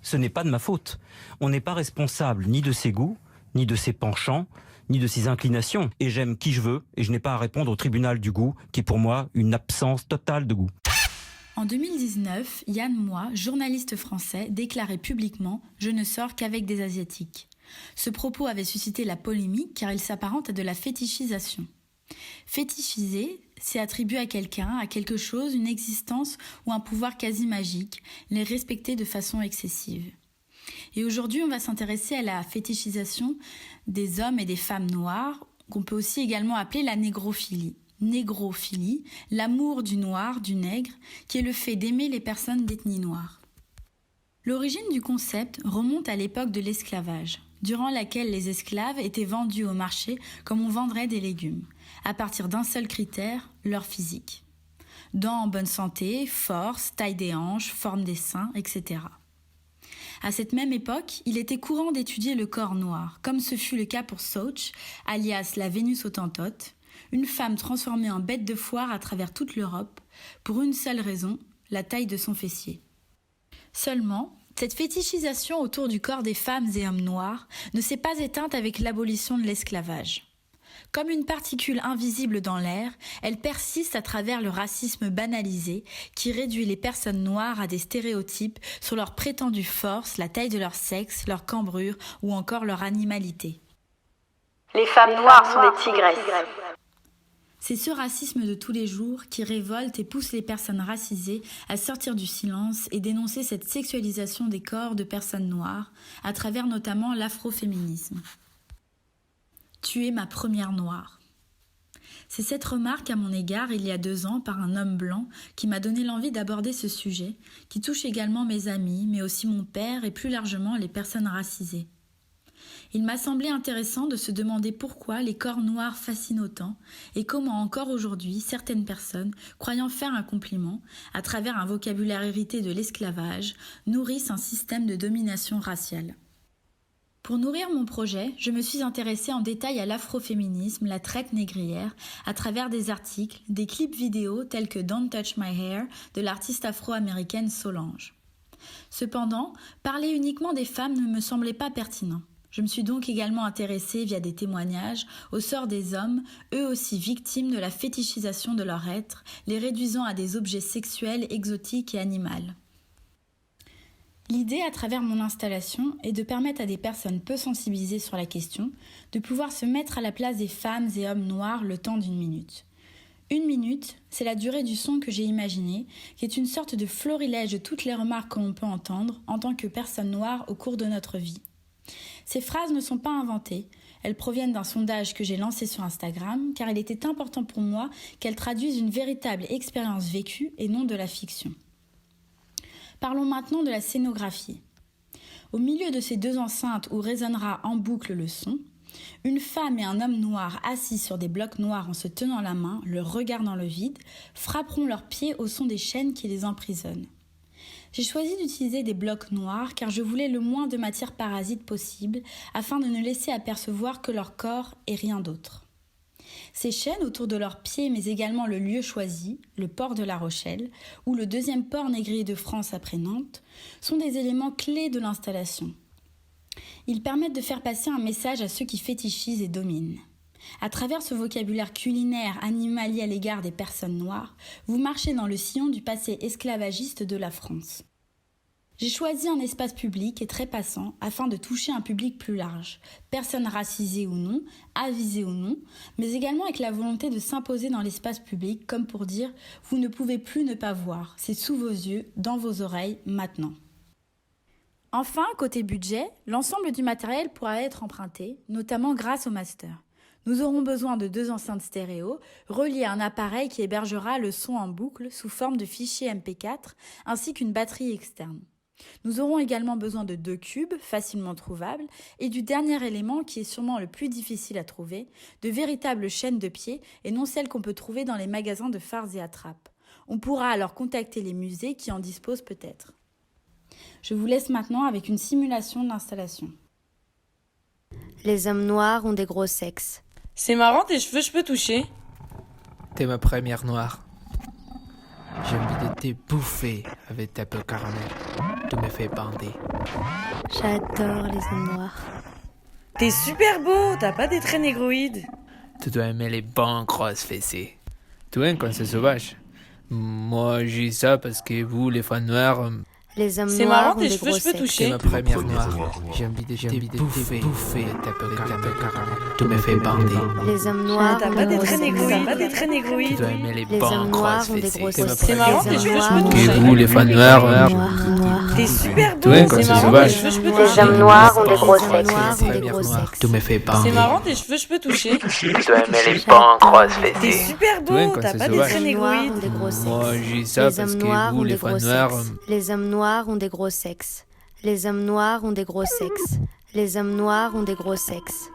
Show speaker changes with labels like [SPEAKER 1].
[SPEAKER 1] ce n'est pas de ma faute. On n'est pas responsable ni de ses goûts, ni de ses penchants, ni de ses inclinations. Et j'aime qui je veux, et je n'ai pas à répondre au tribunal du goût, qui est pour moi une absence totale de goût.
[SPEAKER 2] En 2019, Yann Moix, journaliste français, déclarait publiquement « Je ne sors qu'avec des Asiatiques ». Ce propos avait suscité la polémique car il s'apparente à de la fétichisation. Fétichiser, c'est attribuer à quelqu'un, à quelque chose, une existence ou un pouvoir quasi magique, les respecter de façon excessive. Et aujourd'hui, on va s'intéresser à la fétichisation des hommes et des femmes noires, qu'on peut aussi également appeler la négrophilie. Négrophilie, l'amour du noir, du nègre, qui est le fait d'aimer les personnes d'ethnie noire. L'origine du concept remonte à l'époque de l'esclavage, durant laquelle les esclaves étaient vendus au marché comme on vendrait des légumes, à partir d'un seul critère, leur physique. Dents en bonne santé, force, taille des hanches, forme des seins, etc. À cette même époque, il était courant d'étudier le corps noir, comme ce fut le cas pour Soch, alias la Vénus hottentote, une femme transformée en bête de foire à travers toute l'Europe, pour une seule raison, la taille de son fessier. Seulement, cette fétichisation autour du corps des femmes et hommes noirs ne s'est pas éteinte avec l'abolition de l'esclavage. Comme une particule invisible dans l'air, elle persiste à travers le racisme banalisé qui réduit les personnes noires à des stéréotypes sur leur prétendue force, la taille de leur sexe, leur cambrure ou encore leur animalité.
[SPEAKER 3] Les femmes noires sont des tigresses.
[SPEAKER 2] C'est ce racisme de tous les jours qui révolte et pousse les personnes racisées à sortir du silence et dénoncer cette sexualisation des corps de personnes noires, à travers notamment l'afroféminisme. Tu es ma première noire. C'est cette remarque à mon égard il y a 2 ans par un homme blanc qui m'a donné l'envie d'aborder ce sujet, qui touche également mes amis, mais aussi mon père et plus largement les personnes racisées. Il m'a semblé intéressant de se demander pourquoi les corps noirs fascinent autant et comment encore aujourd'hui certaines personnes, croyant faire un compliment, à travers un vocabulaire hérité de l'esclavage, nourrissent un système de domination raciale. Pour nourrir mon projet, je me suis intéressée en détail à l'afroféminisme, la traite négrière, à travers des articles, des clips vidéo tels que Don't Touch My Hair de l'artiste afro-américaine Solange. Cependant, parler uniquement des femmes ne me semblait pas pertinent. Je me suis donc également intéressée via des témoignages au sort des hommes, eux aussi victimes de la fétichisation de leur être, les réduisant à des objets sexuels, exotiques et animaux. L'idée à travers mon installation est de permettre à des personnes peu sensibilisées sur la question de pouvoir se mettre à la place des femmes et hommes noirs le temps d'1 minute. 1 minute, c'est la durée du son que j'ai imaginé, qui est une sorte de florilège de toutes les remarques que l'on peut entendre en tant que personne noire au cours de notre vie. Ces phrases ne sont pas inventées, elles proviennent d'un sondage que j'ai lancé sur Instagram car il était important pour moi qu'elles traduisent une véritable expérience vécue et non de la fiction. Parlons maintenant de la scénographie. Au milieu de ces 2 enceintes où résonnera en boucle le son, une femme et un homme noir assis sur des blocs noirs en se tenant la main, le regard dans le vide, frapperont leurs pieds au son des chaînes qui les emprisonnent. J'ai choisi d'utiliser des blocs noirs car je voulais le moins de matière parasite possible afin de ne laisser apercevoir que leur corps et rien d'autre. Ces chaînes autour de leurs pieds mais également le lieu choisi, le port de La Rochelle, ou le 2e port négrier de France après Nantes, sont des éléments clés de l'installation. Ils permettent de faire passer un message à ceux qui fétichisent et dominent. À travers ce vocabulaire culinaire animalier à l'égard des personnes noires, vous marchez dans le sillon du passé esclavagiste de la France. J'ai choisi un espace public et très passant afin de toucher un public plus large, personnes racisées ou non, avisées ou non, mais également avec la volonté de s'imposer dans l'espace public comme pour dire « vous ne pouvez plus ne pas voir, c'est sous vos yeux, dans vos oreilles, maintenant ». Enfin, côté budget, l'ensemble du matériel pourra être emprunté, notamment grâce au master. Nous aurons besoin de 2 enceintes stéréo, reliées à un appareil qui hébergera le son en boucle sous forme de fichier MP4, ainsi qu'une batterie externe. Nous aurons également besoin de 2 cubes, facilement trouvables, et du dernier élément qui est sûrement le plus difficile à trouver, de véritables chaînes de pieds et non celles qu'on peut trouver dans les magasins de farces et attrapes. On pourra alors contacter les musées qui en disposent peut-être. Je vous laisse maintenant avec une simulation d'installation.
[SPEAKER 4] Les hommes noirs ont des gros sexes.
[SPEAKER 5] C'est marrant, tes cheveux, je peux toucher?
[SPEAKER 6] T'es ma première noire. J'ai envie de te bouffer avec ta peau caramel. Tu me fais bander.
[SPEAKER 4] J'adore les hommes noirs.
[SPEAKER 5] T'es super beau, t'as pas des traits négroïdes.
[SPEAKER 6] Tu dois aimer les bonnes grosses fessées. Tu aimes quand c'est sauvage. Moi, j'ai ça parce que vous, les femmes noires,
[SPEAKER 4] Les hommes
[SPEAKER 5] C'est
[SPEAKER 4] noirs
[SPEAKER 5] marrant,
[SPEAKER 4] ont
[SPEAKER 5] tes
[SPEAKER 4] des
[SPEAKER 5] cheveux,
[SPEAKER 4] gros
[SPEAKER 5] je peux
[SPEAKER 4] secs.
[SPEAKER 6] c'est
[SPEAKER 5] toucher.
[SPEAKER 6] ma première noire. J'ai envie de bouffer ta peau caramel. Tu me fais bander.
[SPEAKER 4] Les hommes noirs
[SPEAKER 5] T'as
[SPEAKER 4] ont
[SPEAKER 5] pas
[SPEAKER 4] des
[SPEAKER 5] des
[SPEAKER 4] gros
[SPEAKER 5] traits
[SPEAKER 4] secs.
[SPEAKER 5] négroïdes. T'as pas des traits
[SPEAKER 6] Tu
[SPEAKER 5] négroïdes.
[SPEAKER 6] dois aimer les
[SPEAKER 4] Les
[SPEAKER 6] bonnes
[SPEAKER 4] hommes noirs
[SPEAKER 6] grosses
[SPEAKER 4] ont des
[SPEAKER 6] fessées.
[SPEAKER 4] gros
[SPEAKER 6] C'est ma
[SPEAKER 4] secs.
[SPEAKER 5] C'est marrant,
[SPEAKER 6] première
[SPEAKER 5] tes
[SPEAKER 4] Les
[SPEAKER 5] cheveux,
[SPEAKER 4] hommes
[SPEAKER 5] je peux
[SPEAKER 4] noirs
[SPEAKER 6] Et
[SPEAKER 5] toucher.
[SPEAKER 6] vous, les femmes noires,
[SPEAKER 4] noirs.
[SPEAKER 5] T'es super beau,
[SPEAKER 6] Tu aimes quand
[SPEAKER 5] c'est
[SPEAKER 6] c'est
[SPEAKER 5] marrant, tes
[SPEAKER 6] sauvage.
[SPEAKER 5] cheveux, je peux
[SPEAKER 3] Les
[SPEAKER 5] toucher.
[SPEAKER 3] hommes noirs ont des gros
[SPEAKER 4] Les hommes
[SPEAKER 3] secs.
[SPEAKER 4] noirs ont des
[SPEAKER 6] Première
[SPEAKER 4] gros
[SPEAKER 6] noire.
[SPEAKER 4] secs.
[SPEAKER 6] Tu me fais bander.
[SPEAKER 5] C'est marrant, tes cheveux, je peux toucher.
[SPEAKER 6] Tu dois aimer les bonnes grosses
[SPEAKER 5] T'es
[SPEAKER 6] fessées.
[SPEAKER 5] super
[SPEAKER 6] Tu aimes
[SPEAKER 5] beau,
[SPEAKER 6] quand
[SPEAKER 5] t'as
[SPEAKER 6] c'est
[SPEAKER 5] pas des
[SPEAKER 6] sauvage.
[SPEAKER 5] traits
[SPEAKER 4] Les hommes noirs
[SPEAKER 5] négroïdes.
[SPEAKER 4] ont des gros secs.
[SPEAKER 6] Moi, j'ai ça
[SPEAKER 4] Les
[SPEAKER 6] parce
[SPEAKER 4] hommes
[SPEAKER 6] que
[SPEAKER 4] noirs
[SPEAKER 6] vous,
[SPEAKER 4] ont
[SPEAKER 6] les
[SPEAKER 4] des gros
[SPEAKER 6] femmes noires,
[SPEAKER 4] sexes. Les hommes noirs ont des gros sexes. Les hommes noirs ont des gros sexes. Les hommes noirs ont des gros sexes.